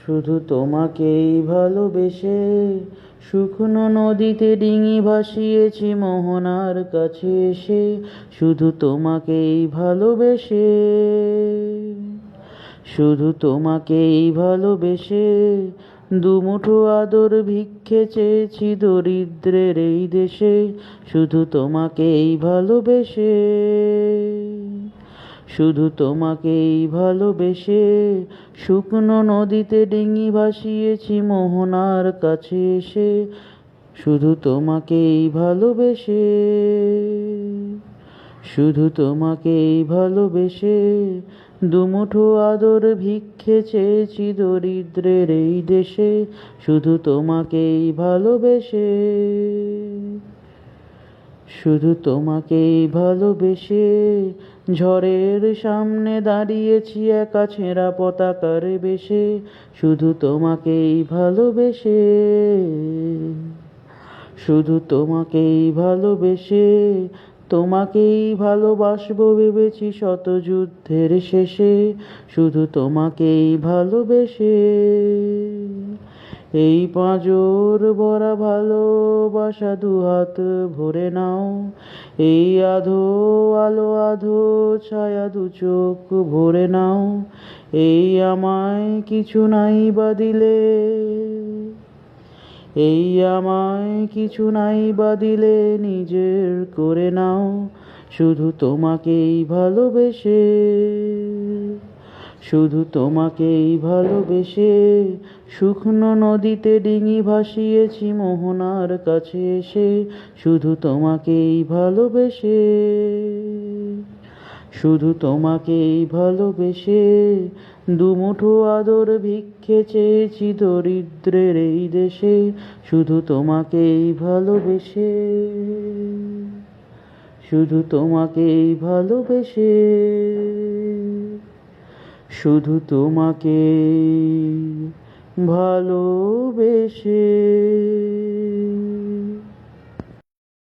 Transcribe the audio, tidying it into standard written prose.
শুধু তোমাকেই ভালোবেসে শুকনো নদীতে ডিঙি ভাসিয়েছি মোহনার কাছে এসে, শুধু তোমাকেই ভালোবেসে, শুধু তোমাকেই ভালোবেসে দুমুঠো আদর ভিক্ষে চেয়েছি দরিদ্রের এই দেশে, শুধু তোমাকেই ভালোবেসে, শুধু তোমাকেই ভালোবেসে শুকনো নদীতে ডিঙি ভাসিয়েছি মোহনার কাছে এসে, শুধু তোমাকেই ভালোবেসে, শুধু তোমাকেই ভালোবেসে দুমুঠো আদর ভিক্ষে চেয়েছি দরিদ্রের এই দেশে, শুধু তোমাকেই ভালোবেসে, শুধু তোমাকেই ভালোবেসে ঝড়ের সামনে দাঁড়িয়েছি একা ছেঁড়া পতাকার বেশে, শুধু তোমাকেই ভালোবেসে, শুধু তোমাকেই ভালোবেসে তোমাকেই ভালোবাসবো ভেবেছি শত যুদ্ধের শেষে, শুধু তোমাকেই ভালোবেসে এই পাঁজর ভরা ভালোবাসা দুহাত ভরে নাও, এই আধো আলো আধো ছায়া দু চোখ ভরে নাও, এই আমায় কিছু নাই বা দিলে, এই আমায় কিছু নাই বা দিলে নিজের করে নাও, শুধু তোমাকেই ভালোবেসে, শুধু তোমাকেই ভালোবেসে শুকনো নদীতে ডিঙি ভাসিয়েছি মোহনার কাছে এসে, শুধু তোমাকেই ভালোবেসে, শুধু তোমাকেই ভালোবেসে দুমুঠো আদর ভিক্ষে চেয়েছি দরিদ্রের এই দেশে, শুধু তোমাকেই ভালোবেসে, শুধু তোমাকেই ভালোবেসে, শুধু তোমাকেই ভালোবেসে।